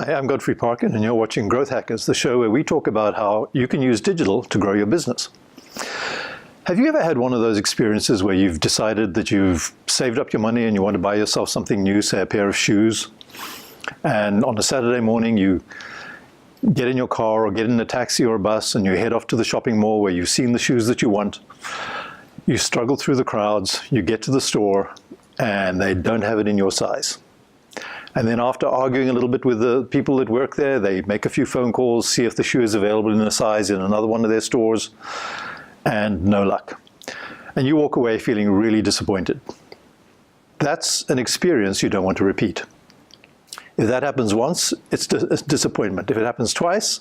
Hi, I'm Godfrey Parkin, and you're watching Growth Hackers, the show where we talk about how you can use digital to grow your business. Have you ever had one of those experiences where you've decided that you've saved up your money and you want to buy yourself something new, say a pair of shoes, and on a Saturday morning you get in your car or get in a taxi or a bus and you head off to the shopping mall where you've seen the shoes that you want. You struggle through the crowds, you get to the store, and they don't have it in your size. And then after arguing a little bit with the people that work there, they make a few phone calls, see if the shoe is available in a size in another one of their stores, and no luck. And you walk away feeling really disappointed. That's an experience you don't want to repeat. If that happens once, it's disappointment. If it happens twice,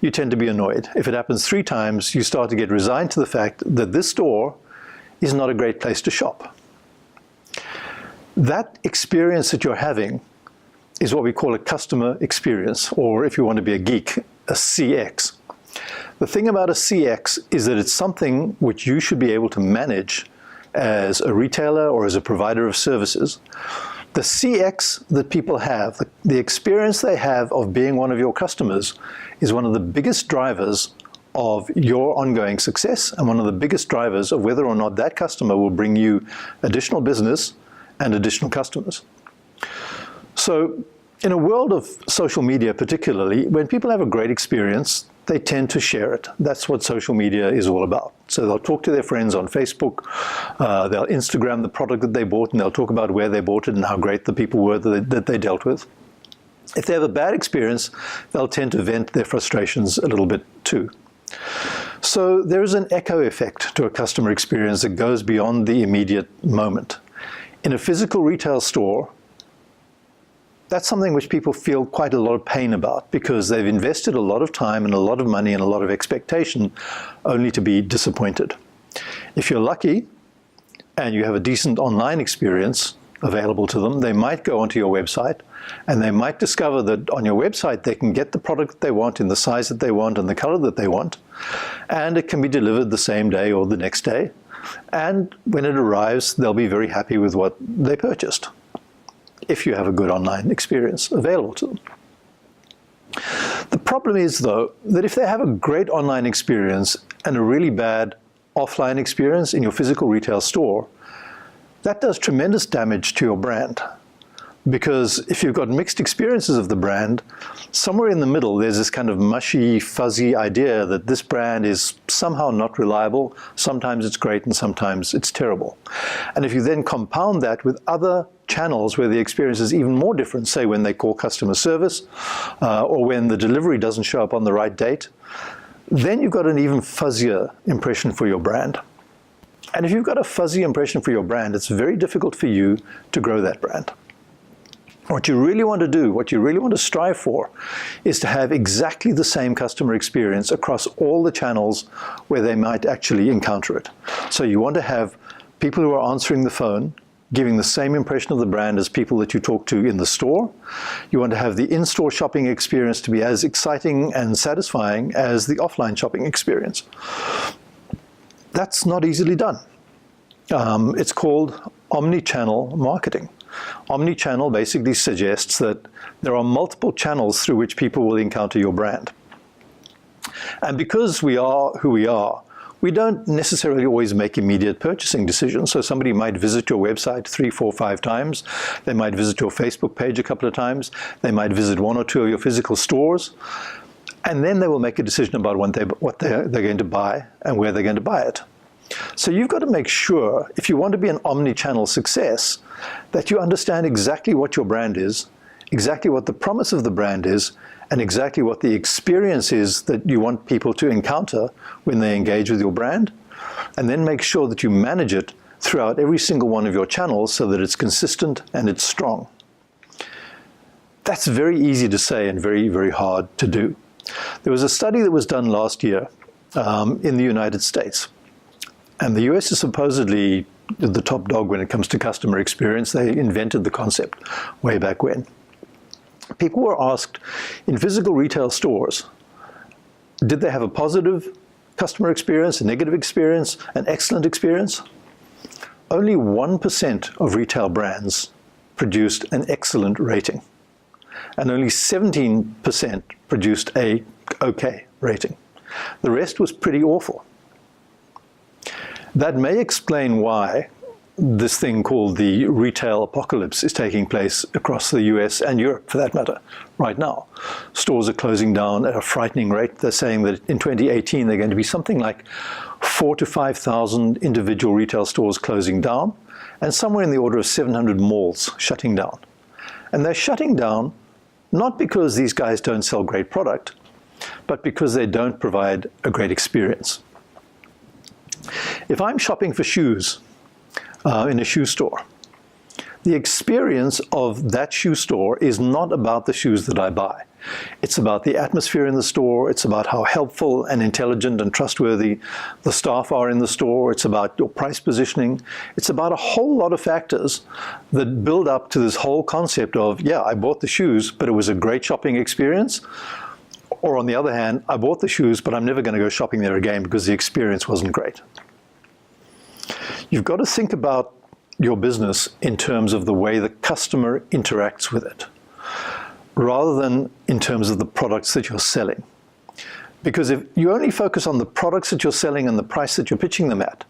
you tend to be annoyed. If it happens 3 times, you start to get resigned to the fact that this store is not a great place to shop. That experience that you're having is what we call a customer experience, or if you want to be a geek, a CX. The thing about a CX is that it's something which you should be able to manage as a retailer or as a provider of services. The CX that people have, the experience they have of being one of your customers, is one of the biggest drivers of your ongoing success and one of the biggest drivers of whether or not that customer will bring you additional business and additional customers. So in a world of social media particularly, when people have a great experience, they tend to share it. That's what social media is all about. So they'll talk to their friends on Facebook, they'll Instagram the product that they bought, and they'll talk about where they bought it and how great the people were that they dealt with. If they have a bad experience, they'll tend to vent their frustrations a little bit too. So there is an echo effect to a customer experience that goes beyond the immediate moment. In a physical retail store, that's something which people feel quite a lot of pain about because they've invested a lot of time and a lot of money and a lot of expectation only to be disappointed. If you're lucky and you have a decent online experience available to them, they might go onto your website and they might discover that on your website they can get the product that they want in the size that they want and the color that they want, and it can be delivered the same day or the next day. And when it arrives, they'll be very happy with what they purchased, if you have a good online experience available to them. The problem is, though, that if they have a great online experience and a really bad offline experience in your physical retail store, that does tremendous damage to your brand. Because if you've got mixed experiences of the brand, somewhere in the middle there's this kind of mushy, fuzzy idea that this brand is somehow not reliable, sometimes it's great and sometimes it's terrible. And if you then compound that with other channels where the experience is even more different, say when they call customer service, or when the delivery doesn't show up on the right date, then you've got an even fuzzier impression for your brand. And if you've got a fuzzy impression for your brand, it's very difficult for you to grow that brand. What you really want to do, what you really want to strive for, is to have exactly the same customer experience across all the channels where they might actually encounter it. So you want to have people who are answering the phone giving the same impression of the brand as people that you talk to in the store. You want to have the in-store shopping experience to be as exciting and satisfying as the offline shopping experience. That's not easily done. It's called omni-channel marketing. Omni-channel basically suggests that there are multiple channels through which people will encounter your brand. And because we are who we are, we don't necessarily always make immediate purchasing decisions. So somebody might visit your website 3, 4, 5 times. They might visit your Facebook page a couple of times. They might visit 1 or 2 of your physical stores. And then they will make a decision about what they're going to buy and where they're going to buy it. So you've got to make sure, if you want to be an omni-channel success, that you understand exactly what your brand is, exactly what the promise of the brand is, and exactly what the experience is that you want people to encounter when they engage with your brand, and then make sure that you manage it throughout every single one of your channels so that it's consistent and it's strong. That's very easy to say and very, very hard to do. There was a study that was done last year in the United States. And the US is supposedly the top dog when it comes to customer experience. They invented the concept way back when. People were asked in physical retail stores, did they have a positive customer experience, a negative experience, an excellent experience? Only 1% of retail brands produced an excellent rating. and only 17% produced a okay rating. The rest was pretty awful. That may explain why this thing called the retail apocalypse is taking place across the US and Europe, for that matter, right now. Stores are closing down at a frightening rate. They're saying that in 2018 they're going to be something like 4,000 to 5,000 individual retail stores closing down, and somewhere in the order of 700 malls shutting down. And they're shutting down not because these guys don't sell great product, but because they don't provide a great experience. If I'm shopping for shoes in a shoe store, the experience of that shoe store is not about the shoes that I buy. It's about the atmosphere in the store. It's about how helpful and intelligent and trustworthy the staff are in the store. It's about your price positioning. It's about a whole lot of factors that build up to this whole concept of, yeah, I bought the shoes, but it was a great shopping experience. Or on the other hand, I bought the shoes, but I'm never going to go shopping there again because the experience wasn't great. You've got to think about your business in terms of the way the customer interacts with it, rather than in terms of the products that you're selling. Because if you only focus on the products that you're selling and the price that you're pitching them at,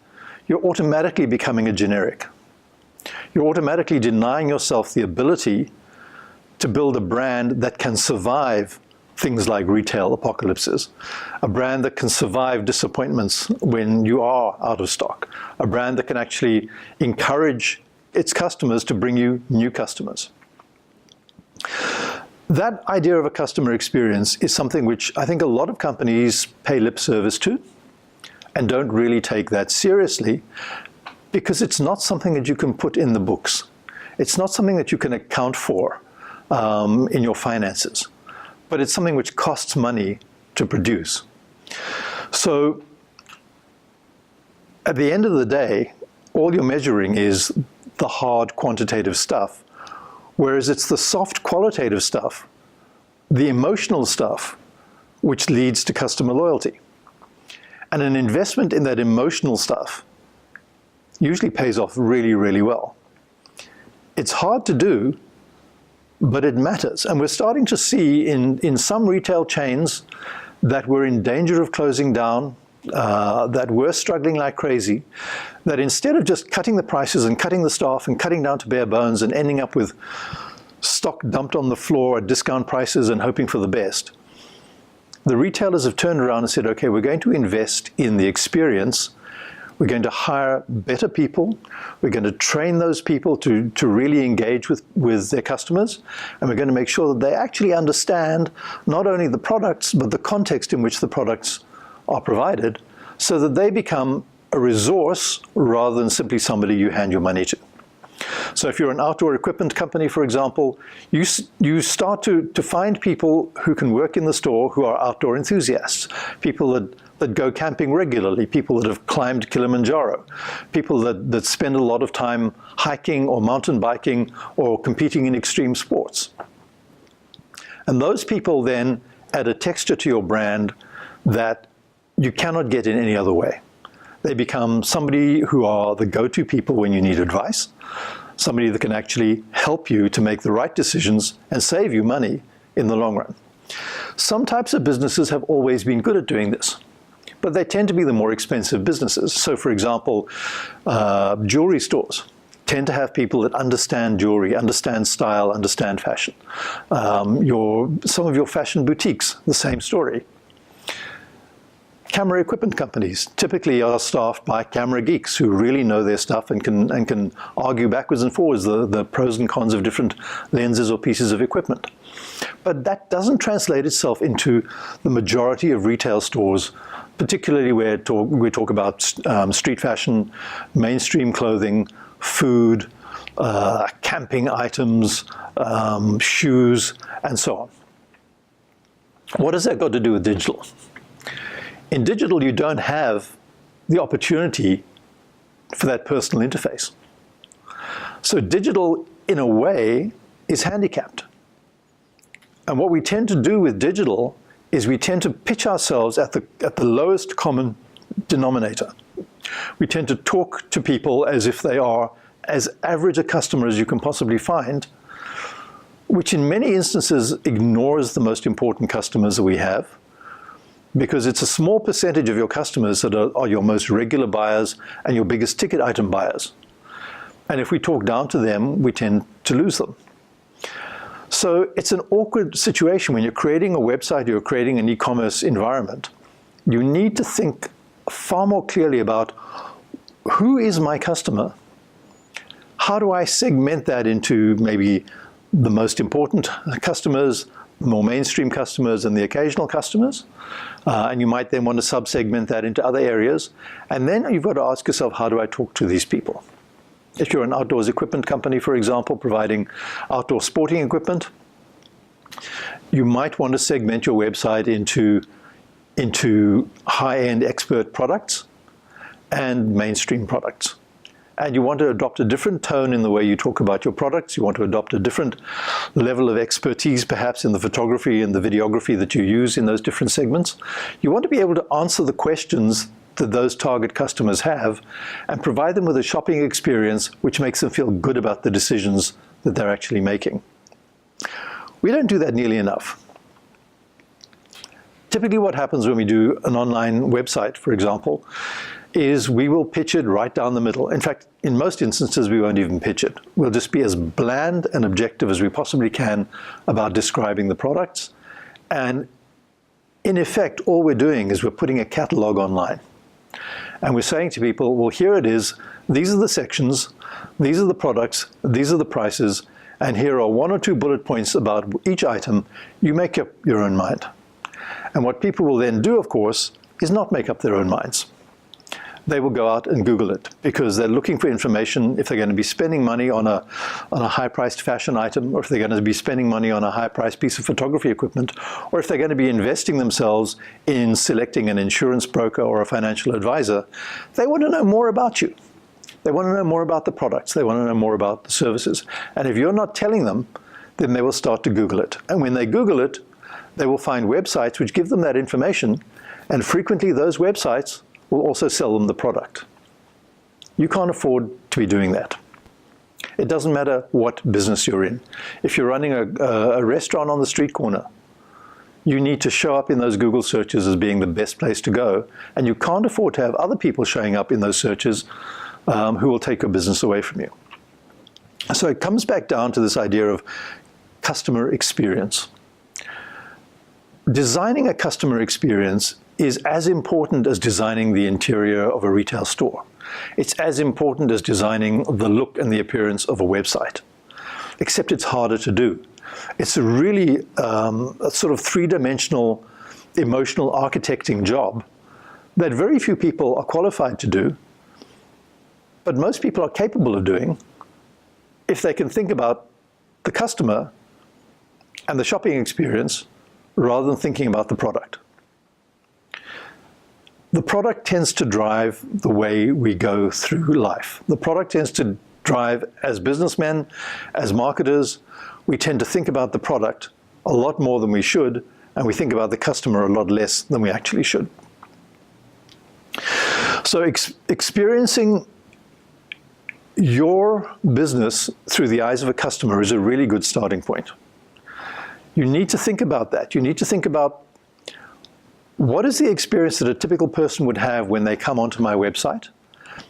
you're automatically becoming a generic. You're automatically denying yourself the ability to build a brand that can survive things like retail apocalypses, a brand that can survive disappointments when you are out of stock, a brand that can actually encourage its customers to bring you new customers. That idea of a customer experience is something which I think a lot of companies pay lip service to and don't really take that seriously, because it's not something that you can put in the books. It's not something that you can account for in your finances, but it's something which costs money to produce. So at the end of the day, all you're measuring is the hard quantitative stuff, whereas it's the soft qualitative stuff, the emotional stuff, which leads to customer loyalty. And an investment in that emotional stuff usually pays off really, really well. It's hard to do, but it matters. And we're starting to see in some retail chains that were in danger of closing down, that were struggling like crazy, that instead of just cutting the prices and cutting the staff and cutting down to bare bones and ending up with stock dumped on the floor at discount prices and hoping for the best, the retailers have turned around and said, okay, we're going to invest in the experience. We're going to hire better people. We're going to train those people to really engage with their customers. And we're going to make sure that they actually understand not only the products, but the context in which the products are provided, so that they become a resource rather than simply somebody you hand your money to. So if you're an outdoor equipment company, for example, you start to find people who can work in the store who are outdoor enthusiasts, people that go camping regularly, people that have climbed Kilimanjaro, people that spend a lot of time hiking or mountain biking or competing in extreme sports. And those people then add a texture to your brand that you cannot get in any other way. They become somebody who are the go-to people when you need advice, somebody that can actually help you to make the right decisions and save you money in the long run. Some types of businesses have always been good at doing this, but they tend to be the more expensive businesses. So for example, jewelry stores tend to have people that understand jewelry, understand style, understand fashion. Some of your fashion boutiques, the same story. Camera equipment companies typically are staffed by camera geeks who really know their stuff and can argue backwards and forwards the pros and cons of different lenses or pieces of equipment. But that doesn't translate itself into the majority of retail stores, particularly where we talk about street fashion, mainstream clothing, food, camping items, shoes, and so on. What has that got to do with digital? In digital, you don't have the opportunity for that personal interface. So digital, in a way, is handicapped. And what we tend to do with digital is we tend to pitch ourselves at the lowest common denominator. We tend to talk to people as if they are as average a customer as you can possibly find, which in many instances ignores the most important customers that we have, because it's a small percentage of your customers that are your most regular buyers and your biggest ticket item buyers. And if we talk down to them, we tend to lose them. So it's an awkward situation when you're creating a website, you're creating an e-commerce environment. You need to think far more clearly about who is my customer? How do I segment that into maybe the most important customers, more mainstream customers, and the occasional customers? And you might then want to sub-segment that into other areas. And then you've got to ask yourself, how do I talk to these people? If you're an outdoors equipment company, for example, providing outdoor sporting equipment, you might want to segment your website into high-end expert products and mainstream products. And you want to adopt a different tone in the way you talk about your products. You want to adopt a different level of expertise, perhaps in the photography and the videography that you use in those different segments. You want to be able to answer the questions that those target customers have and provide them with a shopping experience which makes them feel good about the decisions that they're actually making. We don't do that nearly enough. Typically what happens when we do an online website, for example, is we will pitch it right down the middle. In fact, in most instances, we won't even pitch it. We'll just be as bland and objective as we possibly can about describing the products. And in effect, all we're doing is we're putting a catalog online. And we're saying to people, well, here it is. These are the sections. These are the products. These are the prices. And here are 1 or 2 bullet points about each item. You make up your own mind. And what people will then do, of course, is not make up their own minds. They will go out and Google it because they're looking for information if they're going to be spending money on a high-priced fashion item, or if they're going to be spending money on a high-priced piece of photography equipment, or if they're going to be investing themselves in selecting an insurance broker or a financial advisor. They want to know more about you. They want to know more about the products. They want to know more about the services. And if you're not telling them, then they will start to Google it. And when they Google it, they will find websites which give them that information, and frequently those websites will also sell them the product. You can't afford to be doing that. It doesn't matter what business you're in. If you're running a restaurant on the street corner, you need to show up in those Google searches as being the best place to go, and you can't afford to have other people showing up in those searches who will take your business away from you. So it comes back down to this idea of customer experience. Designing a customer experience is as important as designing the interior of a retail store. It's as important as designing the look and the appearance of a website, except it's harder to do. It's a really a sort of three-dimensional emotional architecting job that very few people are qualified to do, but most people are capable of doing if they can think about the customer and the shopping experience rather than thinking about the product. The product tends to drive the way we go through life. The product tends to drive, as businessmen, as marketers, we tend to think about the product a lot more than we should, and we think about the customer a lot less than we actually should. So experiencing your business through the eyes of a customer is a really good starting point. You need to think about that. You need to think about, what is the experience that a typical person would have when they come onto my website?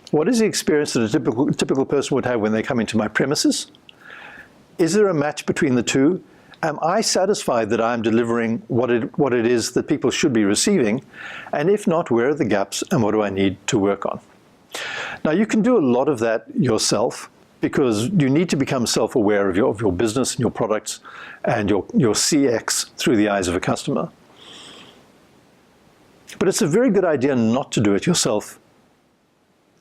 What is the experience that a typical person would have when they come into my premises? Is there a match between the two? Am I satisfied that I'm delivering what it is that people should be receiving? And if not, where are the gaps and what do I need to work on? Now, you can do a lot of that yourself because you need to become self-aware of your business and your products and your CX through the eyes of a customer. But it's a very good idea not to do it yourself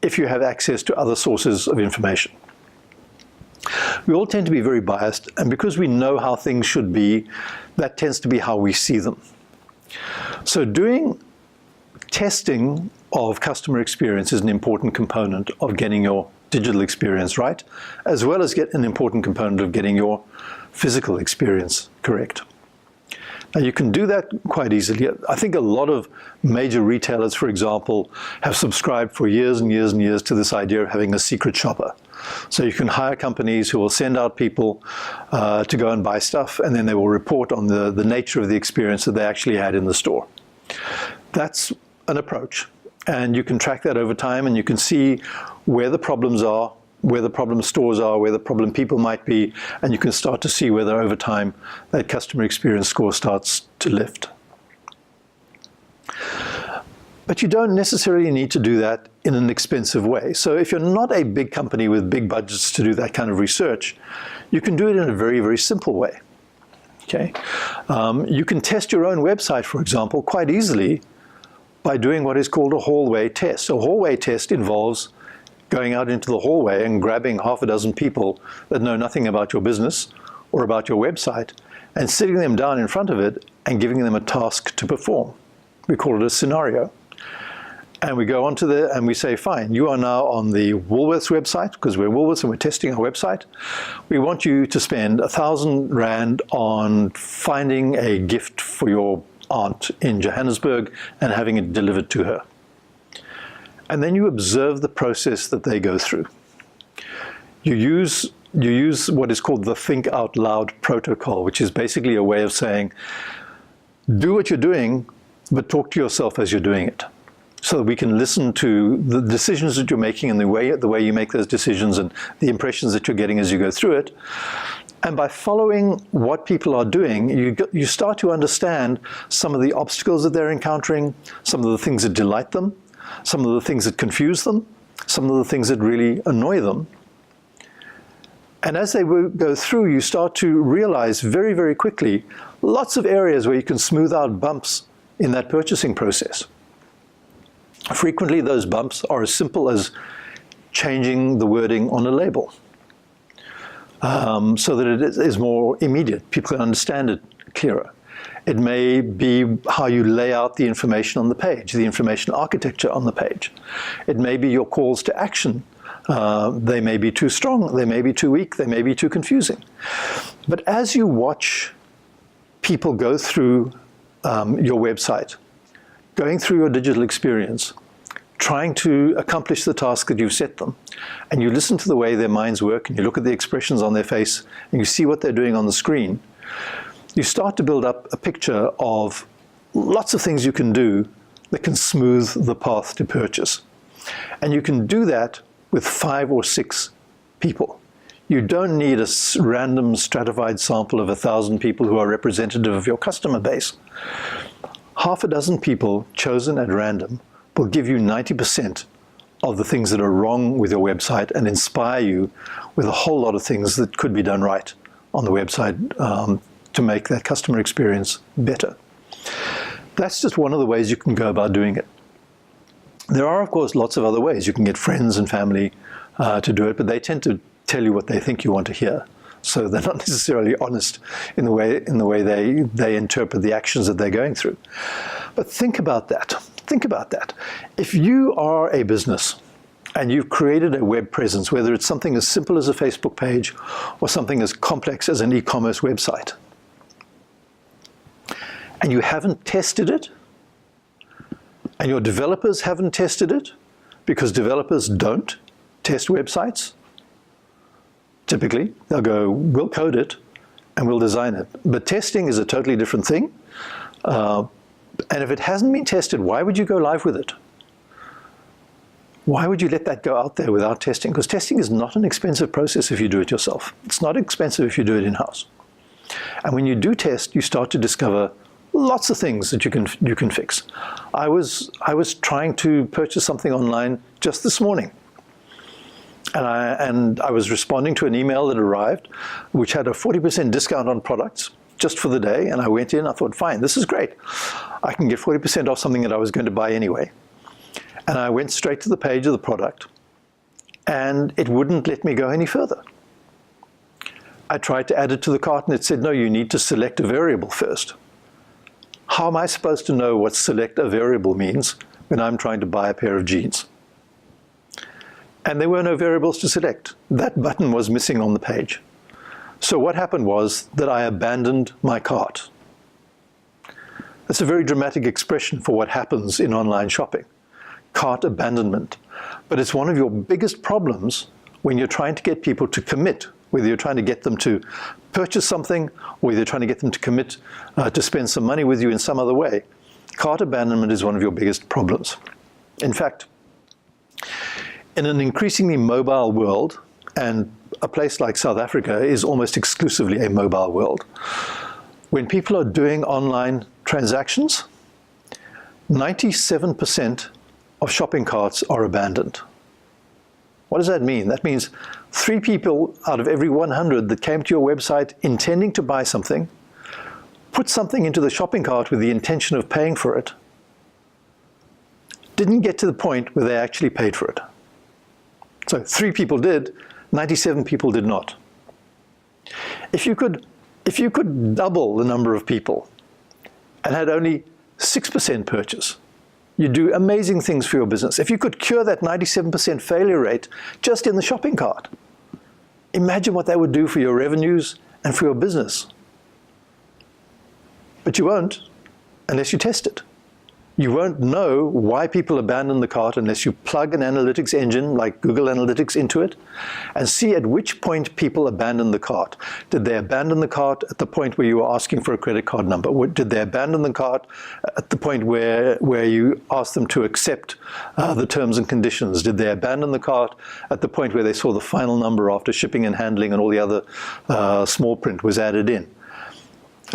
if you have access to other sources of information. We all tend to be very biased, and because we know how things should be, that tends to be how we see them. So doing testing of customer experience is an important component of getting your digital experience right, as well as an important component of getting your physical experience correct. Now you can do that quite easily. I think a lot of major retailers, for example, have subscribed for years and years and years to this idea of having a secret shopper. So you can hire companies who will send out people to go and buy stuff, and then they will report on the nature of the experience that they actually had in the store. That's an approach, and you can track that over time, and you can see where the problems are, where the problem stores are, where the problem people might be, and you can start to see whether over time that customer experience score starts to lift. But you don't necessarily need to do that in an expensive way. So if you're not a big company with big budgets to do that kind of research, you can do it in a very, very simple way. Okay? You can test your own website, for example, quite easily by doing what is called a hallway test. A hallway test involves going out into the hallway and grabbing half a dozen people that know nothing about your business or about your website and sitting them down in front of it and giving them a task to perform. We call it a scenario. And we go onto there and we say, fine, you are now on the Woolworths website, because we're Woolworths and we're testing our website. We want you to spend 1,000 Rand on finding a gift for your aunt in Johannesburg and having it delivered to her. And then you observe the process that they go through. You use what is called the think out loud protocol, which is basically a way of saying, do what you're doing, but talk to yourself as you're doing it, so that we can listen to the decisions that you're making and the way you make those decisions and the impressions that you're getting as you go through it. And by following what people are doing, you start to understand some of the obstacles that they're encountering, some of the things that delight them, some of the things that confuse them, some of the things that really annoy them. And as they go through, you start to realize very, very quickly lots of areas where you can smooth out bumps in that purchasing process. Frequently, those bumps are as simple as changing the wording on a label so that it is more immediate. People can understand it clearer. It may be how you lay out the information on the page, the information architecture on the page. It may be your calls to action. They may be too strong, they may be too weak, they may be too confusing. But as you watch people go through your website, going through your digital experience, trying to accomplish the task that you've set them, and you listen to the way their minds work, and you look at the expressions on their face, and you see what they're doing on the screen, you start to build up a picture of lots of things you can do that can smooth the path to purchase. And you can do that with 5 or 6 people. You don't need a random stratified sample of 1,000 people who are representative of your customer base. Half a dozen people chosen at random will give you 90% of the things that are wrong with your website and inspire you with a whole lot of things that could be done right on the website to make that customer experience better. That's just one of the ways you can go about doing it. There are, of course, lots of other ways. You can get friends and family to do it, but they tend to tell you what they think you want to hear. So they're not necessarily honest in the way they interpret the actions that they're going through. But think about that. Think about that. If you are a business and you've created a web presence, whether it's something as simple as a Facebook page or something as complex as an e-commerce website, and you haven't tested it, and your developers haven't tested it, because developers don't test websites, typically, they'll go, we'll code it and we'll design it. But testing is a totally different thing. And if it hasn't been tested, why would you go live with it? Why would you let that go out there without testing? Because testing is not an expensive process if you do it yourself. It's not expensive if you do it in-house. And when you do test, you start to discover lots of things that you can fix. I was trying to purchase something online just this morning. And I was responding to an email that arrived, which had a 40% discount on products just for the day. And I went in, I thought, fine, this is great. I can get 40% off something that I was going to buy anyway. And I went straight to the page of the product, and it wouldn't let me go any further. I tried to add it to the cart, and it said, no, you need to select a variable first. How am I supposed to know what select a variable means when I'm trying to buy a pair of jeans? And there were no variables to select. That button was missing on the page. So what happened was that I abandoned my cart. That's a very dramatic expression for what happens in online shopping, cart abandonment. But it's one of your biggest problems when you're trying to get people to commit, whether you're trying to get them to purchase something, or whether you're trying to get them to commit to spend some money with you in some other way. Cart abandonment is one of your biggest problems. In fact, in an increasingly mobile world, and a place like South Africa is almost exclusively a mobile world, when people are doing online transactions, 97% of shopping carts are abandoned. What does that mean? That means 3 people out of every 100 that came to your website intending to buy something, put something into the shopping cart with the intention of paying for it, didn't get to the point where they actually paid for it. So 3 people did, 97 people did not. If you could double the number of people and had only 6% purchase, you do amazing things for your business. If you could cure that 97% failure rate just in the shopping cart, imagine what that would do for your revenues and for your business. But you won't unless you test it. You won't know why people abandon the cart unless you plug an analytics engine like Google Analytics into it and see at which point people abandon the cart. Did they abandon the cart at the point where you were asking for a credit card number? Did they abandon the cart at the point where you asked them to accept the terms and conditions? Did they abandon the cart at the point where they saw the final number after shipping and handling and all the other small print was added in?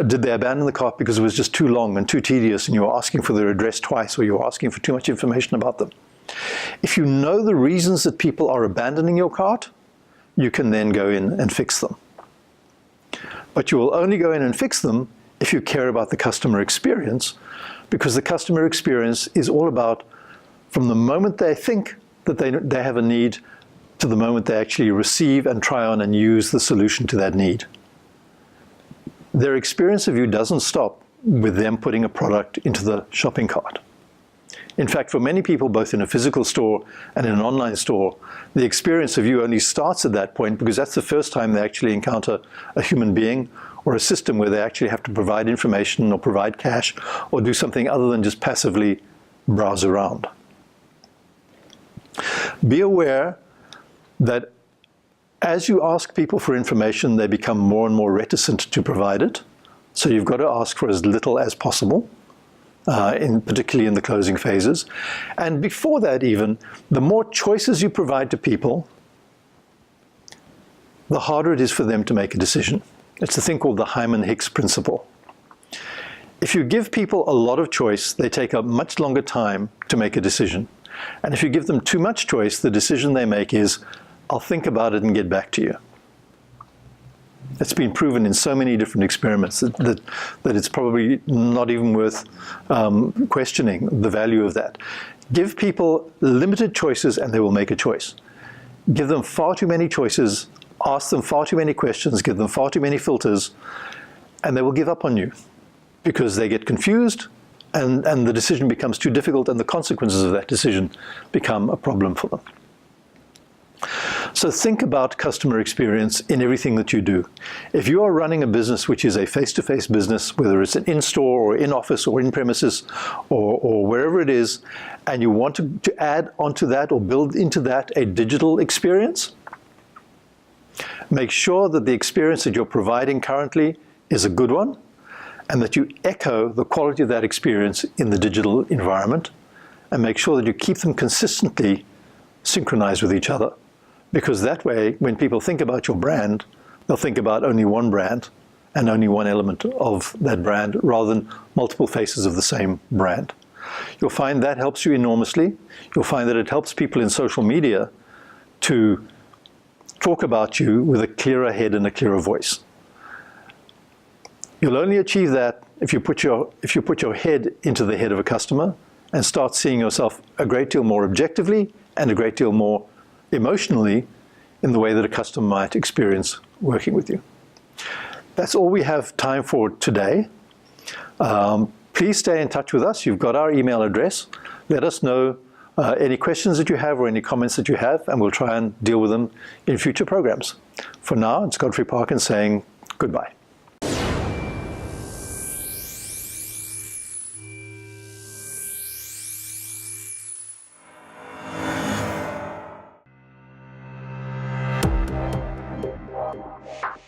Did they abandon the cart because it was just too long and too tedious and you were asking for their address twice, or you were asking for too much information about them? If you know the reasons that people are abandoning your cart, you can then go in and fix them. But you will only go in and fix them if you care about the customer experience, because the customer experience is all about from the moment they think that they have a need to the moment they actually receive and try on and use the solution to that need. Their experience of you doesn't stop with them putting a product into the shopping cart. In fact, for many people, both in a physical store and in an online store, the experience of you only starts at that point because that's the first time they actually encounter a human being or a system where they actually have to provide information or provide cash or do something other than just passively browse around. Be aware that as you ask people for information, they become more and more reticent to provide it. So you've got to ask for as little as possible, particularly in the closing phases. And before that even, the more choices you provide to people, the harder it is for them to make a decision. It's a thing called the Hyman-Hicks principle. If you give people a lot of choice, they take a much longer time to make a decision. And if you give them too much choice, the decision they make is, I'll think about it and get back to you. It's been proven in so many different experiments that it's probably not even worth questioning the value of that. Give people limited choices and they will make a choice. Give them far too many choices, ask them far too many questions, give them far too many filters, and they will give up on you because they get confused and the decision becomes too difficult and the consequences of that decision become a problem for them. So think about customer experience in everything that you do. If you are running a business which is a face-to-face business, whether it's an in-store or in-office or in-premises or wherever it is, and you want to add onto that or build into that a digital experience, make sure that the experience that you're providing currently is a good one and that you echo the quality of that experience in the digital environment, and make sure that you keep them consistently synchronized with each other. Because that way, when people think about your brand, they'll think about only one brand and only one element of that brand rather than multiple faces of the same brand. You'll find that helps you enormously. You'll find that it helps people in social media to talk about you with a clearer head and a clearer voice. You'll only achieve that if you put your head into the head of a customer and start seeing yourself a great deal more objectively and a great deal more emotionally in the way that a customer might experience working with you. That's all we have time for today. Please stay in touch with us. You've got our email address. Let us know any questions that you have or any comments that you have, and we'll try and deal with them in future programs. For now, it's Godfrey Parkins saying goodbye. you.